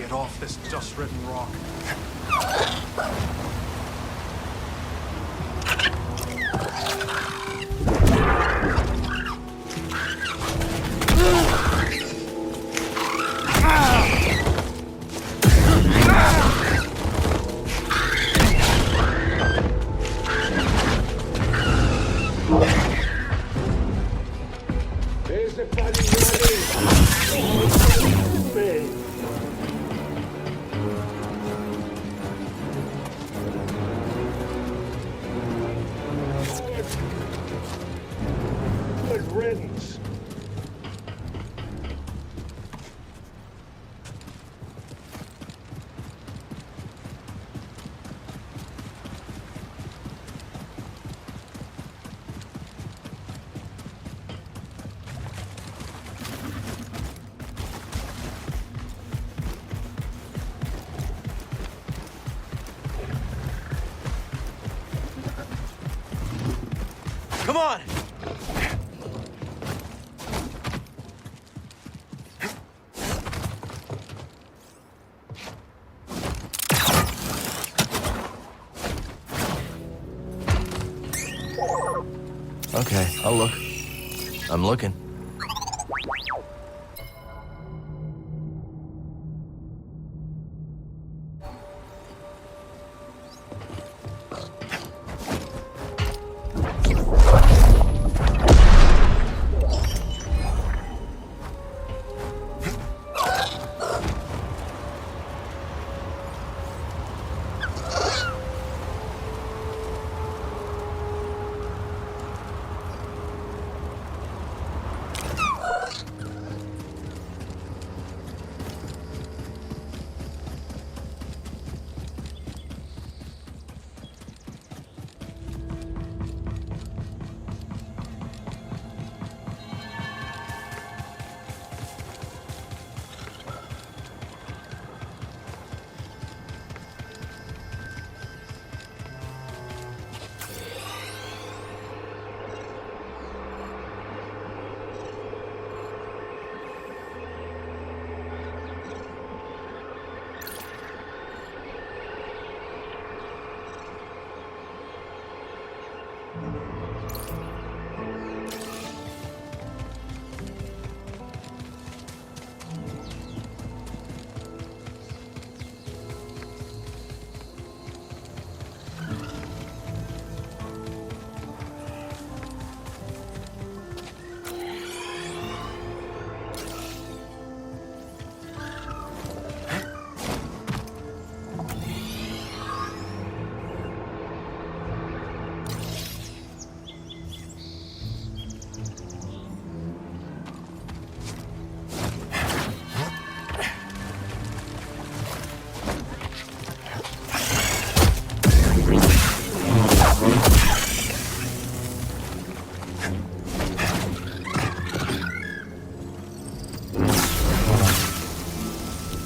Get off this dust-ridden rock. Come on! Okay, I'll look. I'm looking.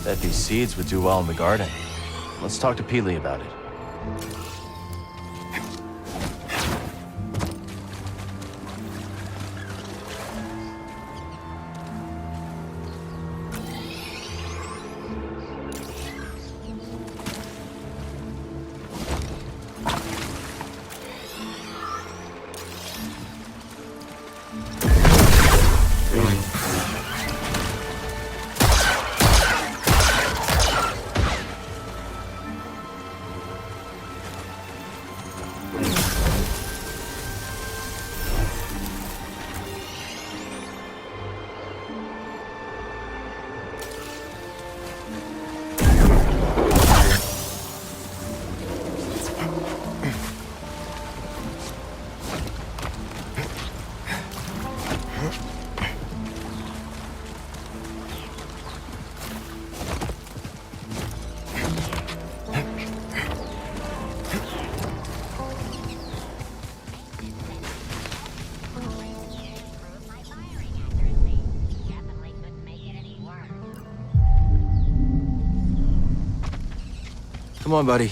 Bet these seeds would do well in the garden. Let's talk to Peely about it. Come on, buddy.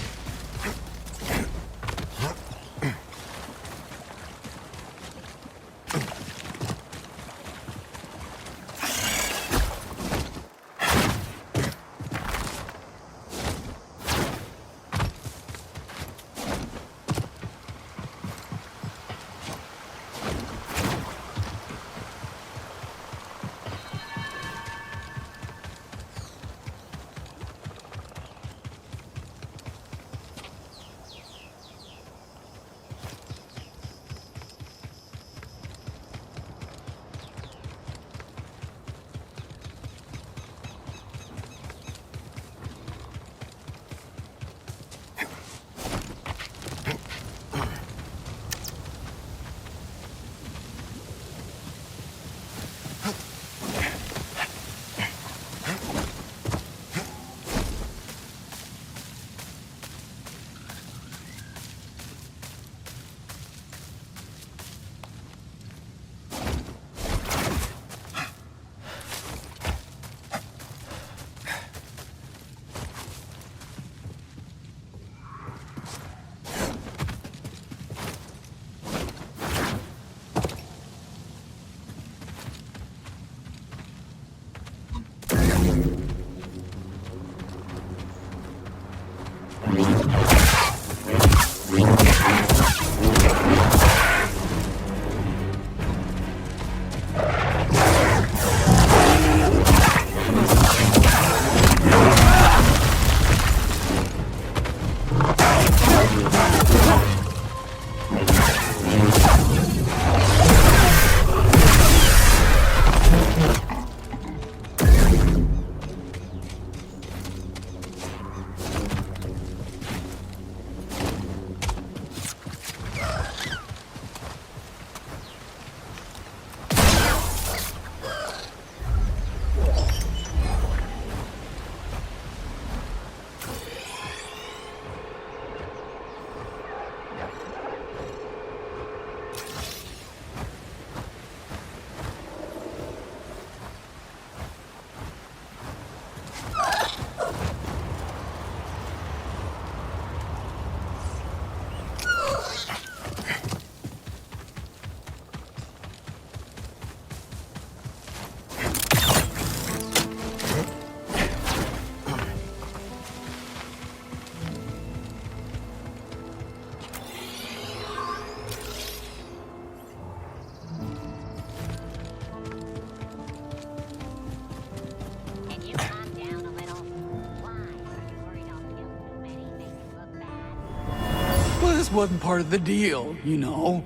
This wasn't part of the deal, you know.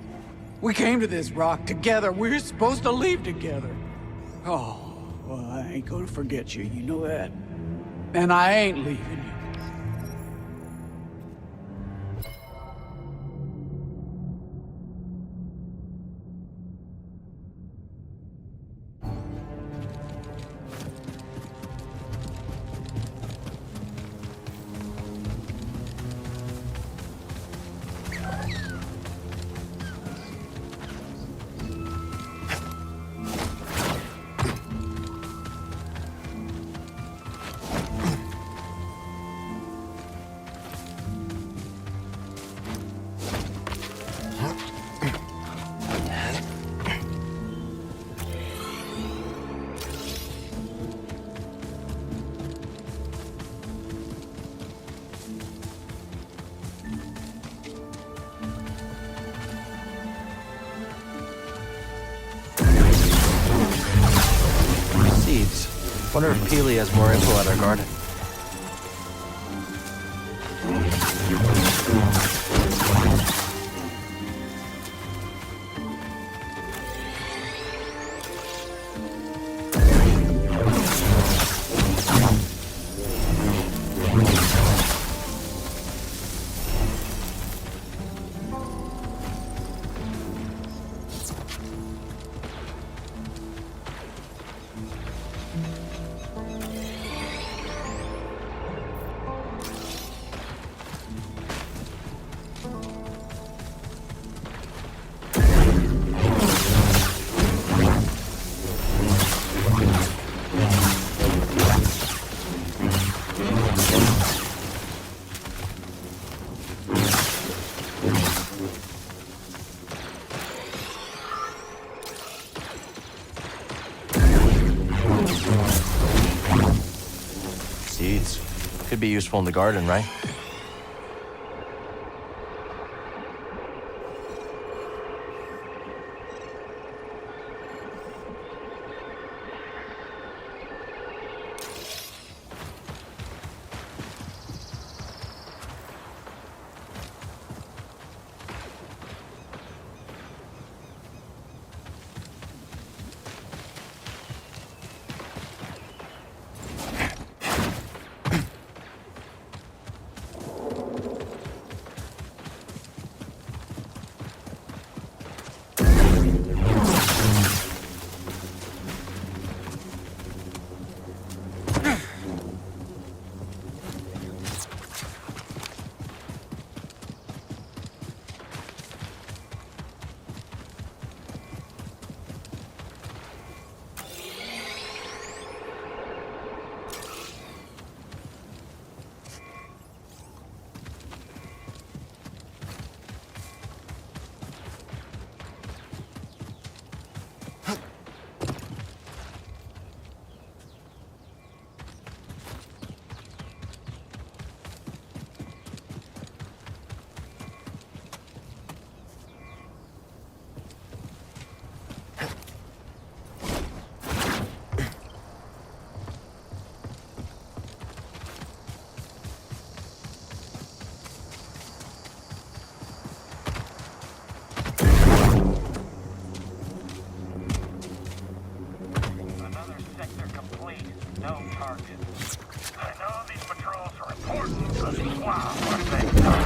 We came to this rock together. We were supposed to leave together. Oh, well, I ain't gonna forget you, you know that. And I ain't leaving you. Wonder if Peely has more info at our garden. Seeds. Could be useful in the garden, right?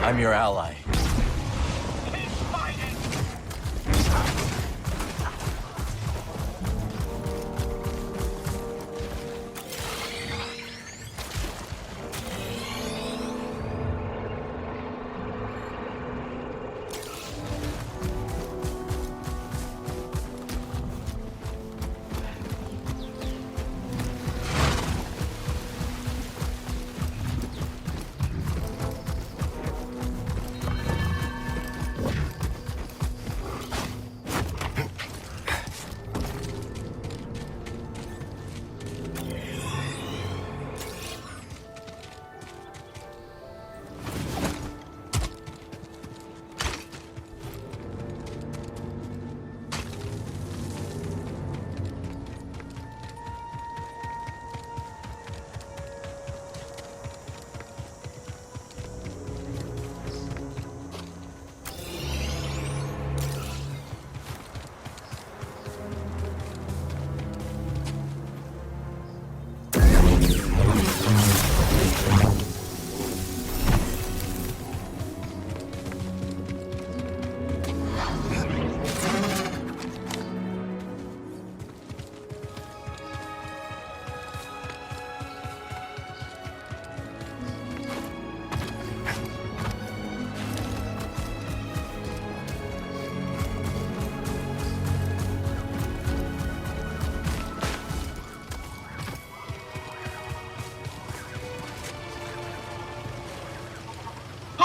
I'm your ally. Keep fighting!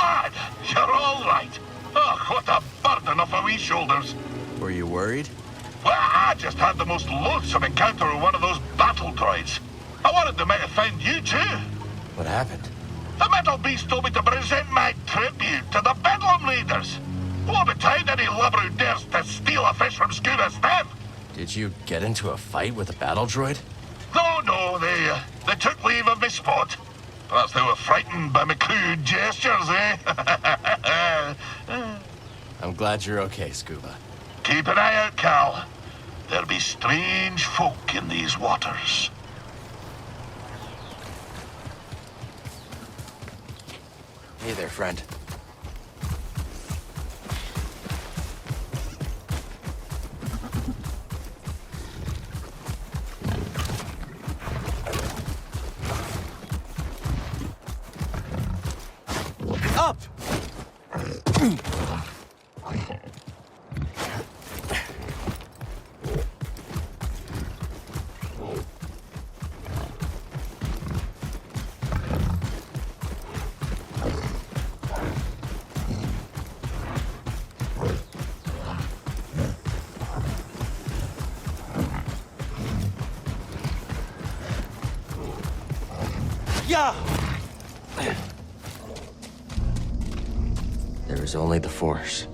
lad! You're all right. Oh, what a burden off our wee shoulders. Were you worried? Well, I just had the most loathsome encounter with one of those battle droids. I wanted they might have found you too. What happened? The metal beast told me to present my tribute to the Bedlam leaders. Woe betide any lover who dares to steal a fish from Scuba Steph. Did you get into a fight with a battle droid? No, they took leave of my spot. Perhaps they were frightened by my crude gestures, eh? I'm glad you're okay, Scuba. Keep an eye out, Cal. There be strange folk in these waters. Hey there, friend. Up! Yeah! There is only the Force.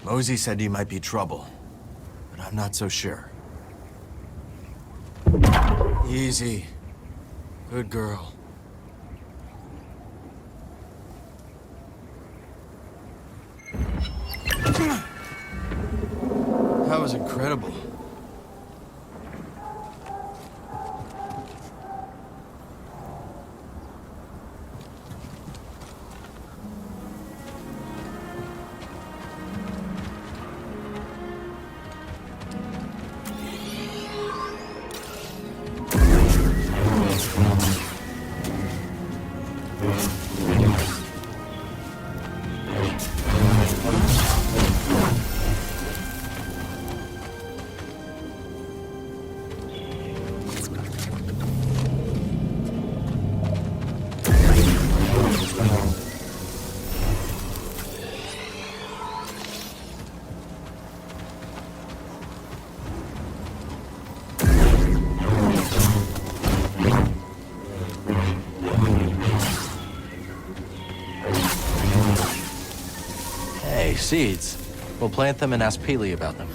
Mosey said you might be trouble, but I'm not so sure. Easy. Good girl. That was incredible. Seeds. We'll plant them and ask Peely about them.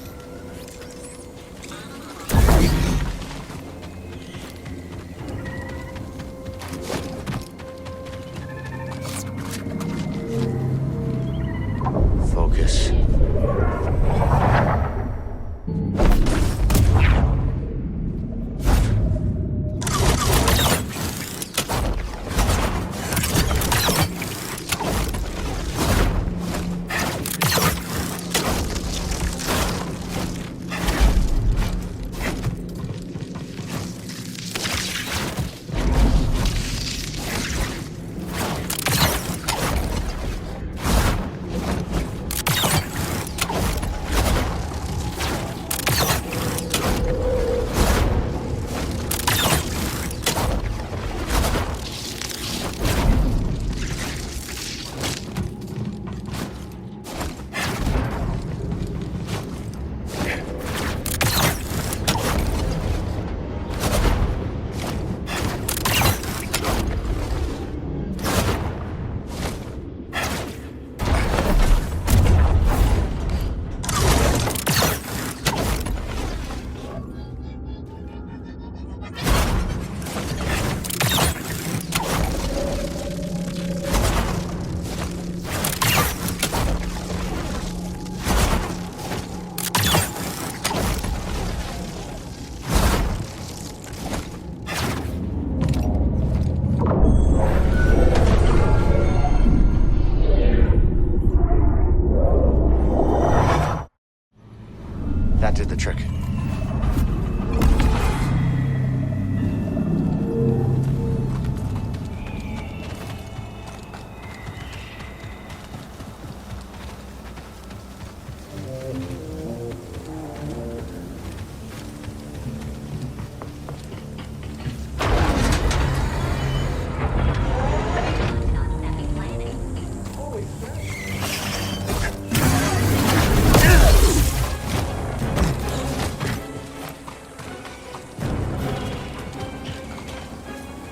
That did the trick.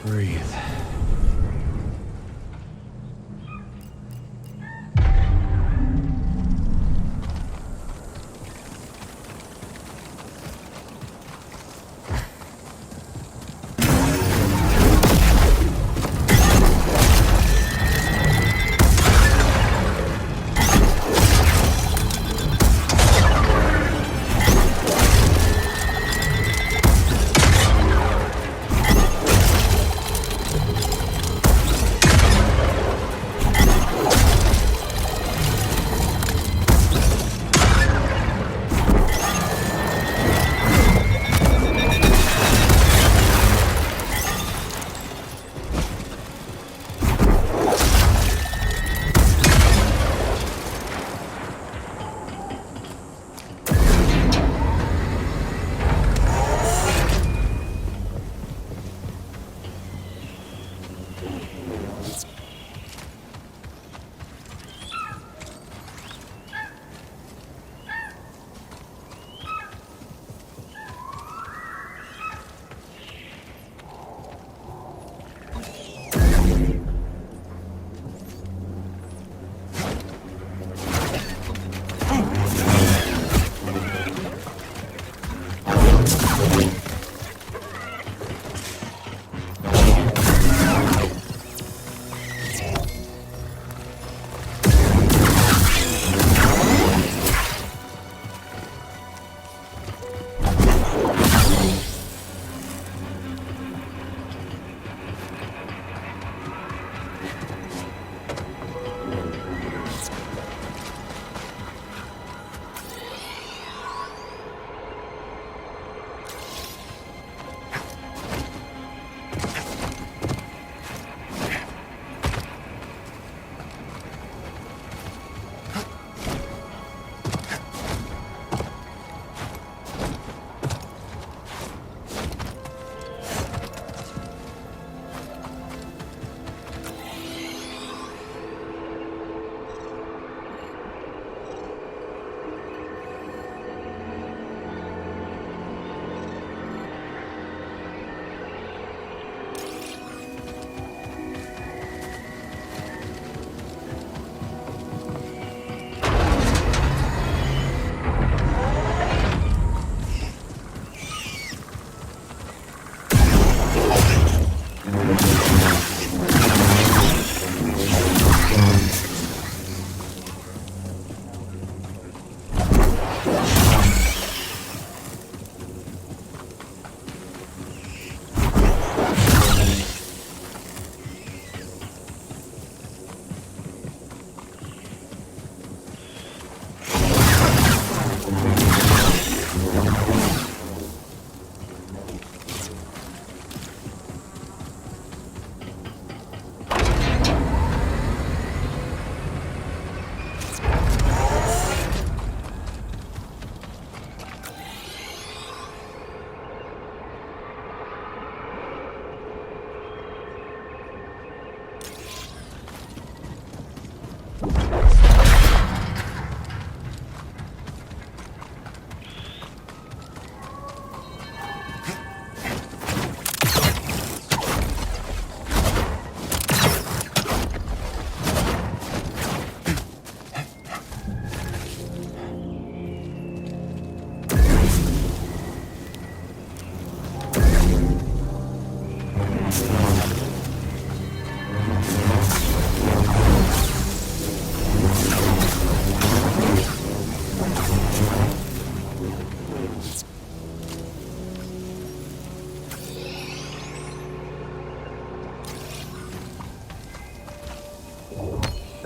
Breathe.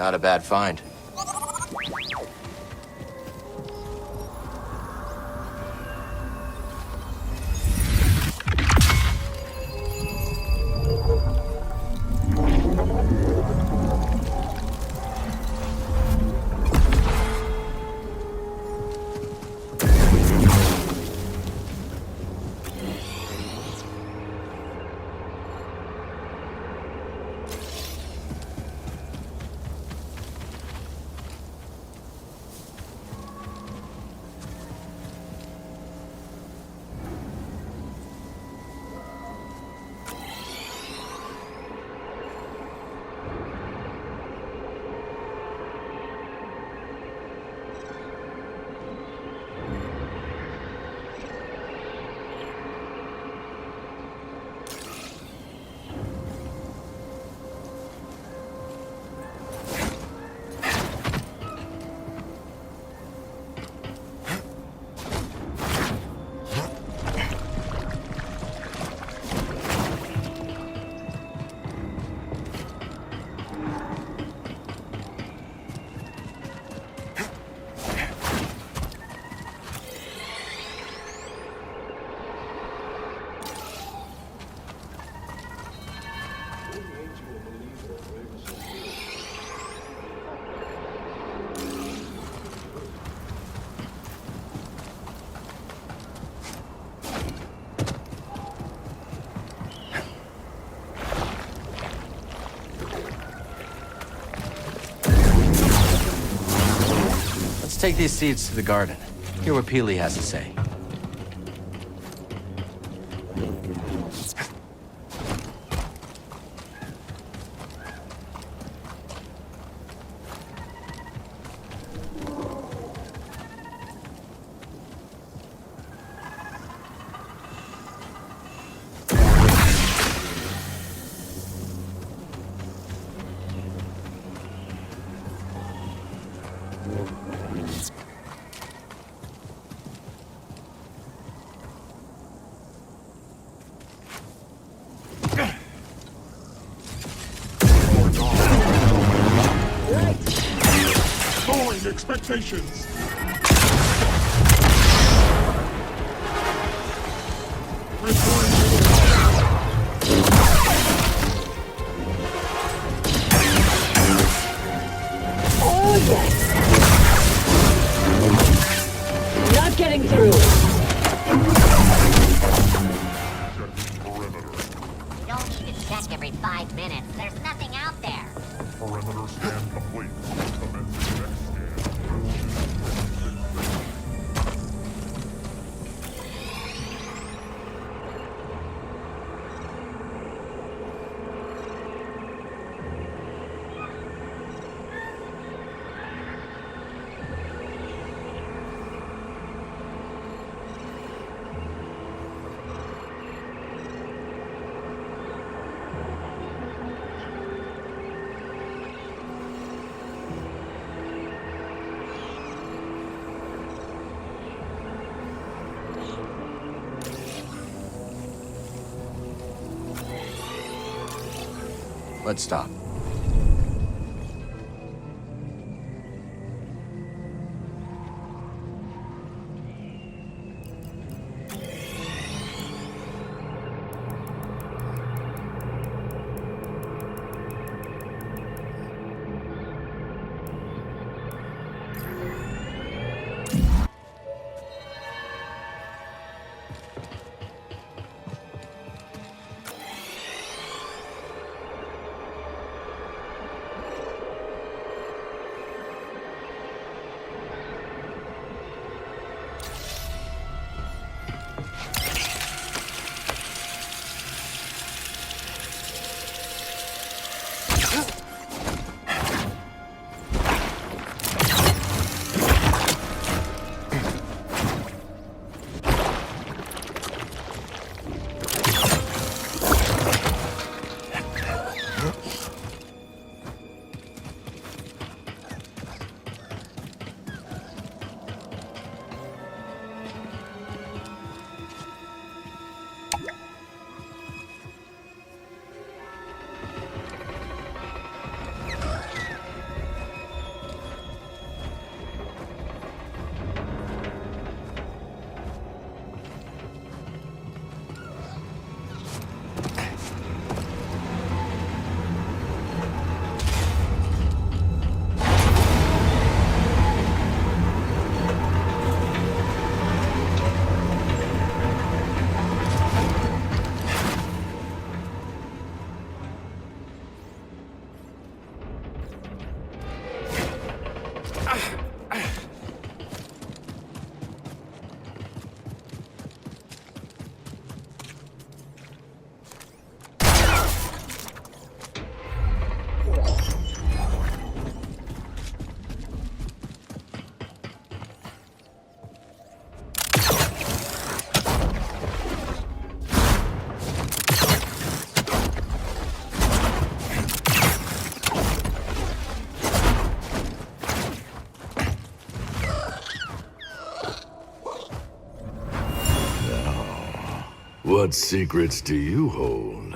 Not a bad find. take these seeds to the garden. Hear what Peely has to say. Expectations. Oh yes. Not getting through. Don't need to check every 5 minutes. There's nothing out there. Perimeter scan complete. Commencing next scan. Let's stop. What secrets do you hold?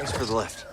Thanks for the lift.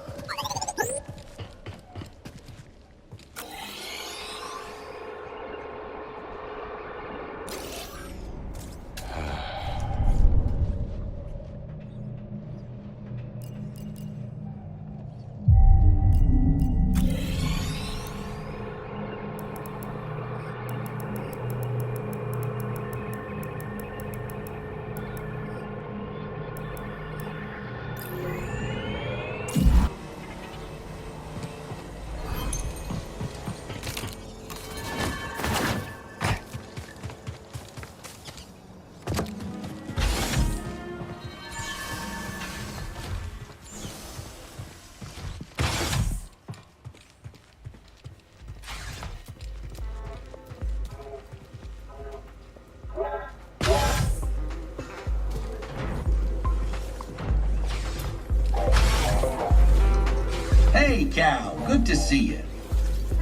Hey, Cal. Good to see you.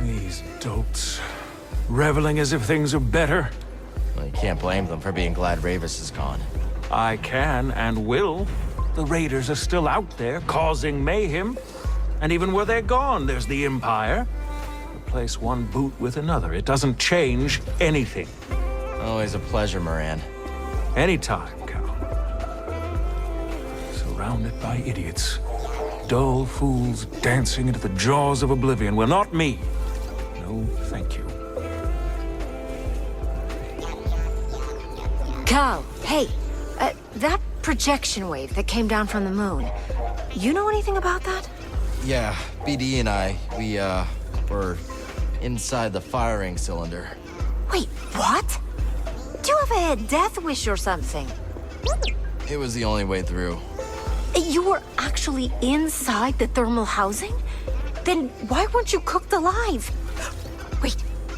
These dolts. Reveling as if things are better. Well, you can't blame them for being glad Ravis is gone. I can and will. The Raiders are still out there, causing mayhem. And even where they're gone, there's the Empire. Replace one boot with another. It doesn't change anything. Always a pleasure, Moran. Anytime, Cal. Surrounded by idiots. Dull fools dancing into the jaws of oblivion. Well, not me. No, thank you. Cal, hey. That projection wave that came down from the moon. You know anything about that? Yeah, BD and I, we, were inside the firing cylinder. Wait, what? Do you have a death wish or something? It was the only way through. You were actually inside the thermal housing? Then why weren't you cooked alive? Wait,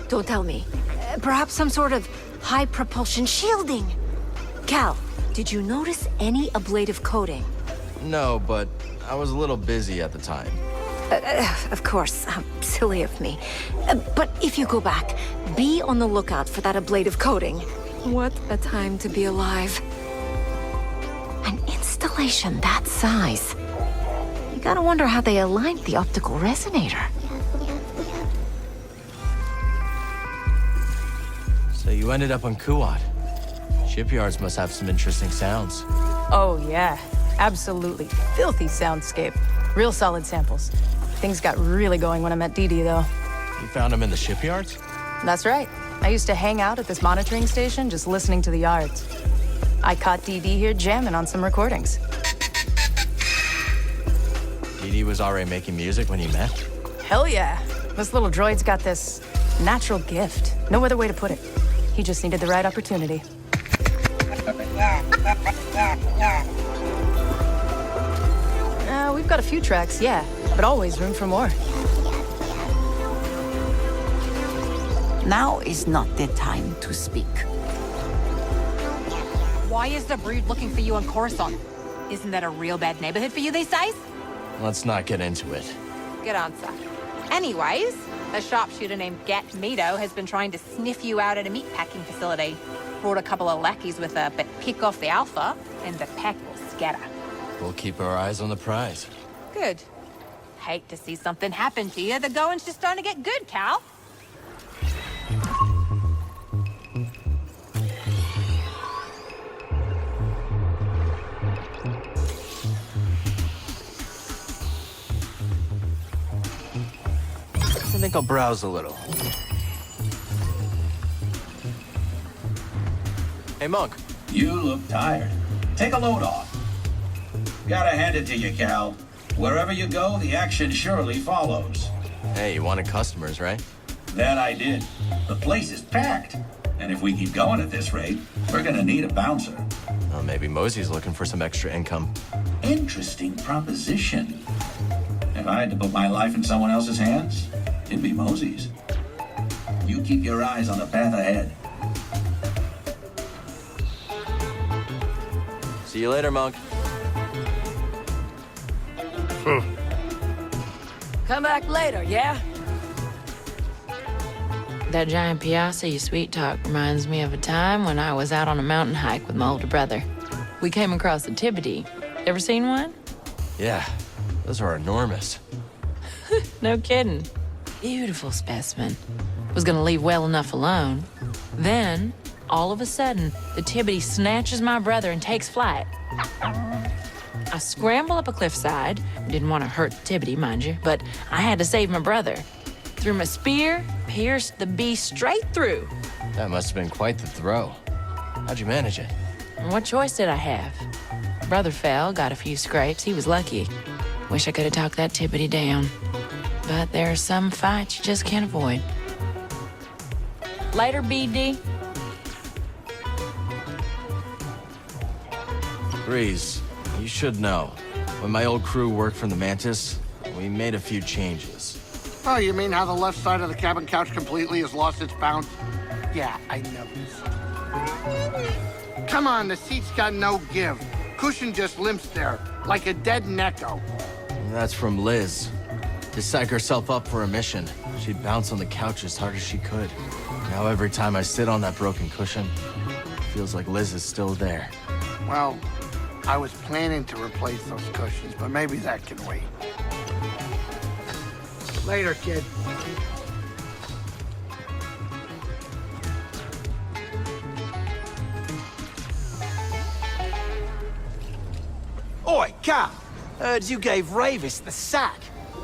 don't tell me. Perhaps some sort of high propulsion shielding. Cal, did you notice any ablative coating? No, but I was a little busy at the time. Of course, silly of me. But if you go back, be on the lookout for that ablative coating. What a time to be alive. An installation that size. You gotta wonder how they aligned the optical resonator. So you ended up on Kuat. Shipyards must have some interesting sounds. Oh, yeah. Absolutely. Filthy soundscape. Real solid samples. Things got really going when I met Dee Dee, though. You found them in the shipyards? That's right. I used to hang out at this monitoring station just listening to the yards. I caught Dee Dee here jamming on some recordings. Dee Dee was already making music when you met? Hell yeah. This little droid's got this natural gift. No other way to put it. He just needed the right opportunity. We've got a few tracks, yeah, but always room for more. Now is not the time to speak. Why is the brood looking for you on Coruscant? Isn't that a real bad neighborhood for you these days? Let's not get into it. Good answer. Anyways, a sharpshooter named Gat Mito has been trying to sniff you out at a meatpacking facility. Brought a couple of lackeys with her, but pick off the Alpha, and the pack will scatter. We'll keep our eyes on the prize. Good. Hate to see something happen to you. The going's just starting to get good, Cal. I think I'll browse a little. Hey, Monk. You look tired. Take a load off. Gotta hand it to you, Cal. Wherever you go, the action surely follows. Hey, you wanted customers, right? That I did. The place is packed. And if we keep going at this rate, we're gonna need a bouncer. Well, maybe Mosey's looking for some extra income. Interesting proposition. If I had to put my life in someone else's hands, it'd be Mosey's. You keep your eyes on the path ahead. See you later, Monk. Come back later, yeah? That giant piazza you sweet talk reminds me of a time when I was out on a mountain hike with my older brother. We came across a Tibbity. Ever seen one? Yeah, those are enormous. No kidding. Beautiful specimen. Was gonna leave well enough alone. Then, all of a sudden, the Tibbity snatches my brother and takes flight. I scramble up a cliffside. Didn't want to hurt the Tibbity, mind you, but I had to save my brother. Threw my spear, pierced the beast straight through. That must have been quite the throw. How'd you manage it? What choice did I have? Brother fell, got a few scrapes. He was lucky. Wish I could have talked that Tibbity down. But there are some fights you just can't avoid. Later, BD. Breeze, you should know. When my old crew worked from the Mantis, we made a few changes. Oh, you mean how the left side of the cabin couch completely has lost its bounce? Yeah, I noticed. Come on, the seat's got no give. Cushion just limps there, like a dead necko. That's from Liz. To psych herself up for a mission, she'd bounce on the couch as hard as she could. Now every time I sit on that broken cushion, it feels like Liz is still there. Well, I was planning to replace those cushions, but maybe that can wait. Later, kid. Oi, Cal. Heard you gave Ravis the sack.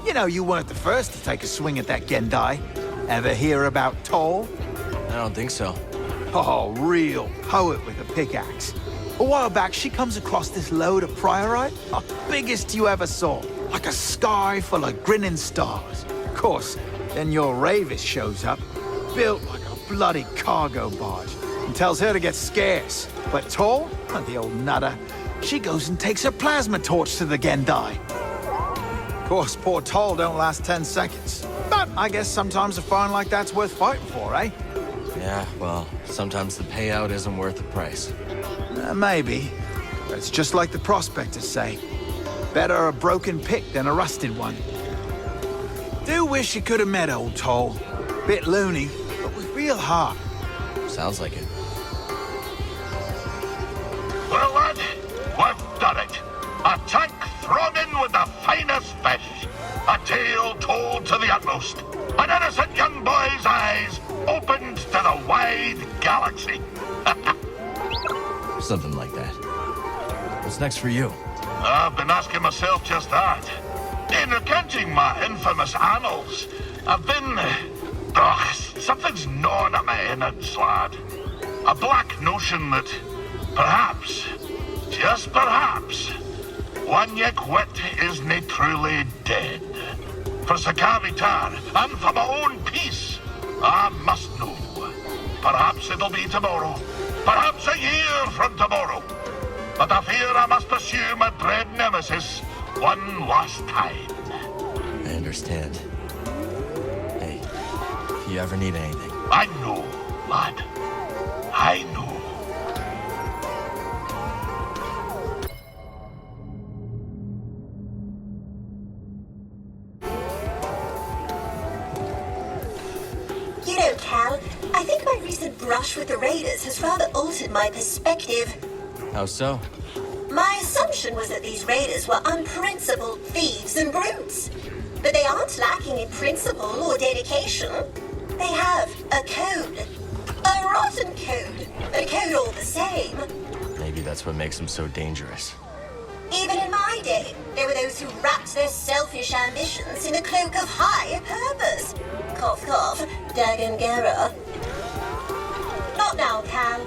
You know you weren't the first to take a swing at that Gendai. Ever hear about Toll? I don't think so. Oh, real poet with a pickaxe. A while back, she comes across this load of Priorite. Oh, biggest you ever saw. Like a sky full of grinning stars. Of course, then your Ravis shows up, built like a bloody cargo barge, and tells her to get scarce. But Toll, the old nutter, she goes and takes her plasma torch to the Gendai. Of course, poor Toll don't last 10 seconds. But I guess sometimes a find like that's worth fighting for, eh? Yeah, well, sometimes the payout isn't worth the price. Maybe. But it's just like the prospectors say. Better a broken pick than a rusted one. Do wish you could have met old Toll. Bit loony, but with real heart. Sounds like it. Well, lad, we've done it. A tank thrown in with the finest fish. A tale told to the utmost. An innocent young boy's eyes opened to the wide galaxy. Something like that. What's next for you? I've been asking myself just that. In recounting my infamous annals, I've been... something's gnawing at my innards, lad. A black notion that perhaps, just perhaps, one Yek-wit isn't truly dead. For Sakavitar and for my own peace, I must know. Perhaps it'll be tomorrow. Perhaps a year from tomorrow. But I fear I must pursue my dread nemesis one last time. I understand. Hey, if you ever need anything... I know, lad. I know. You know, Cal, I think my recent brush with the Raiders has rather altered my perspective. How so? My assumption was that these raiders were unprincipled thieves and brutes. But they aren't lacking in principle or dedication. They have a code. A rotten code. A code all the same. Maybe that's what makes them so dangerous. Even in my day, there were those who wrapped their selfish ambitions in a cloak of high purpose. Cough, cough, Dagangera. Not now, Cal.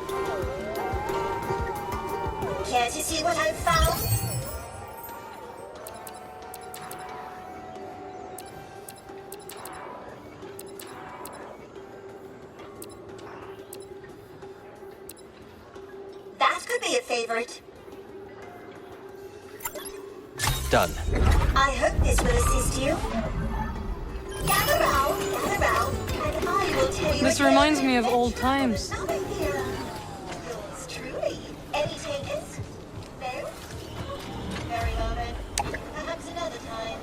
Care to see what I've found? That could be a favorite. Done. I hope this will assist you. Gather round, gather round. I will tell you. This reminds me of old times. Yours truly. Any takers? No? Very well then. Perhaps another time.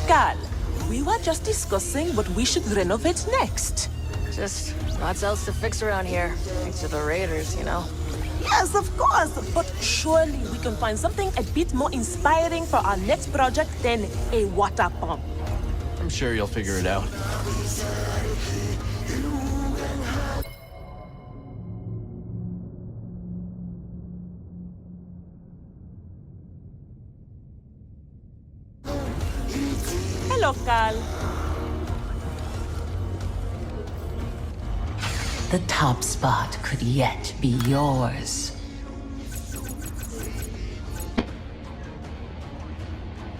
Gal, we were just discussing what we should renovate next. Just lots else to fix around here. Thanks to the raiders, you know. Yes, of course, but surely we can find something a bit more inspiring for our next project than a water pump. I'm sure you'll figure it out. Hello, Cal. The top spot could yet be yours.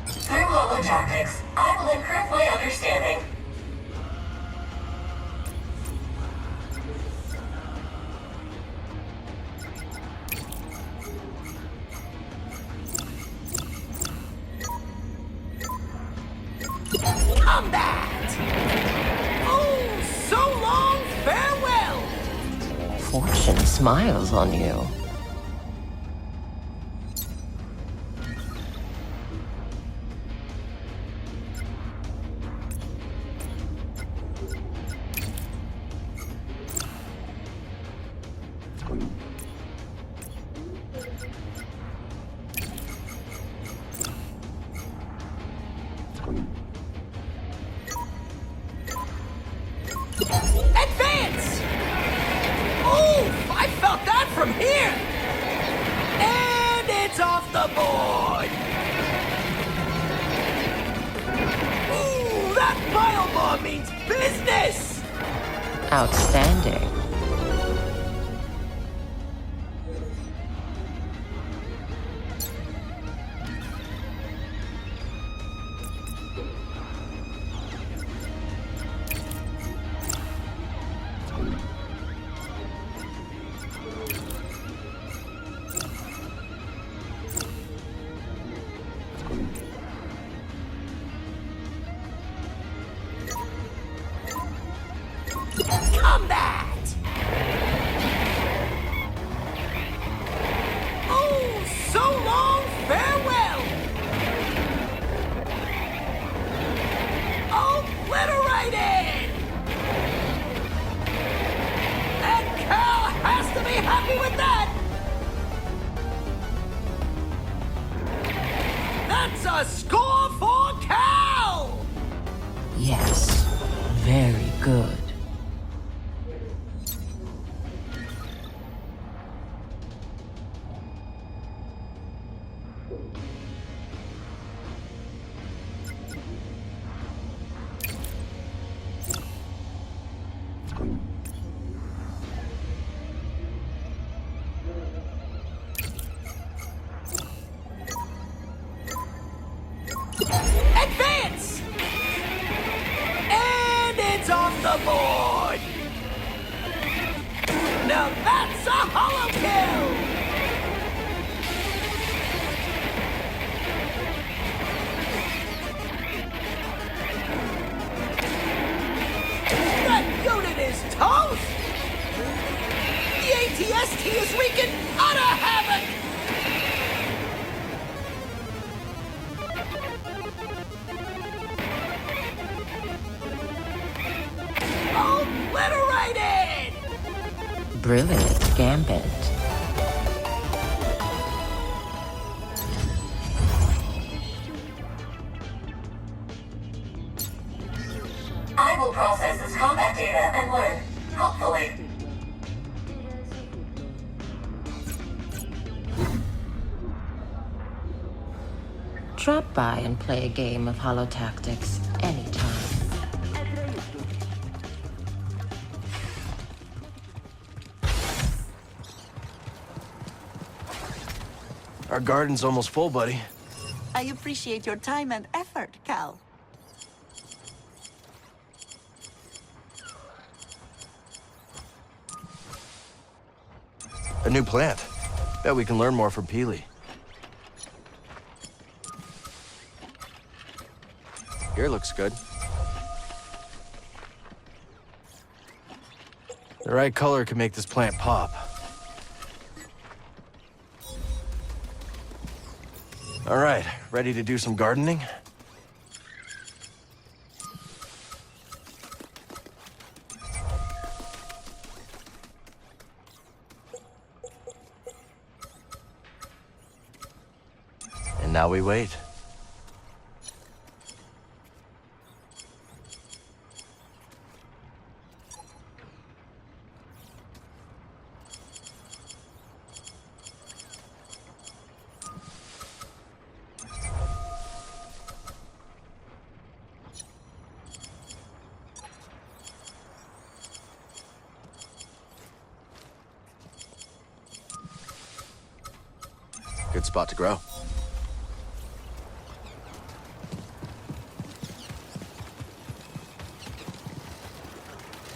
Through Holotactics, I will improve my understanding. Combat! Oh, so long, farewell! Fortune smiles on you. Advance! Ooh, I felt that from here! And it's off the board! Ooh, that pile bomb means business! Outstanding. Combat! Oh, so long, farewell! Obliterated! And Cal has to be happy with that! That's a score for Cal! Yes, very good. Advance! And it's off the board! Now that's a hollow kill! That unit is toast! The ATST is wreaking utter havoc! Obliterated! Brilliant gambit. I will process this combat data and learn, hopefully. Drop by and play a game of Holotactics anytime. Our garden's almost full, buddy. I appreciate your time and effort, Cal. A new plant. Bet we can learn more from Peely. Here looks good. The right color can make this plant pop. All right, ready to do some gardening? And now we wait. Good spot to grow.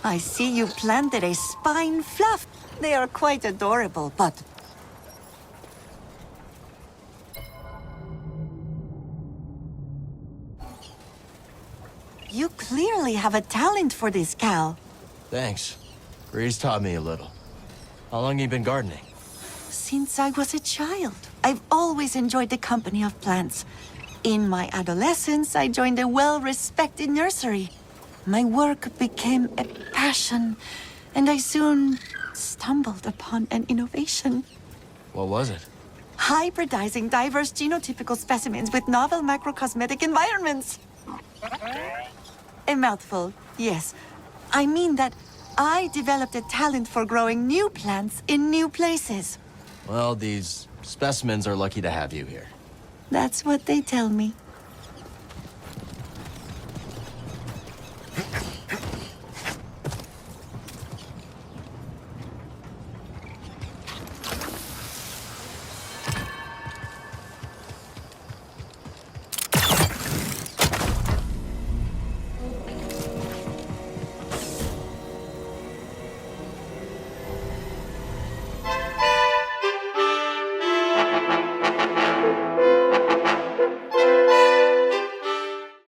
I see you planted a spine fluff. They are quite adorable, but... You clearly have a talent for this, Cal. Thanks. Breeze taught me a little. How long you been gardening? Since I was a child, I've always enjoyed the company of plants. In my adolescence, I joined a well-respected nursery. My work became a passion, and I soon stumbled upon an innovation. What was it? Hybridizing diverse genotypical specimens with novel macrocosmetic environments. A mouthful, yes. I mean that I developed a talent for growing new plants in new places. Well, these specimens are lucky to have you here. That's what they tell me.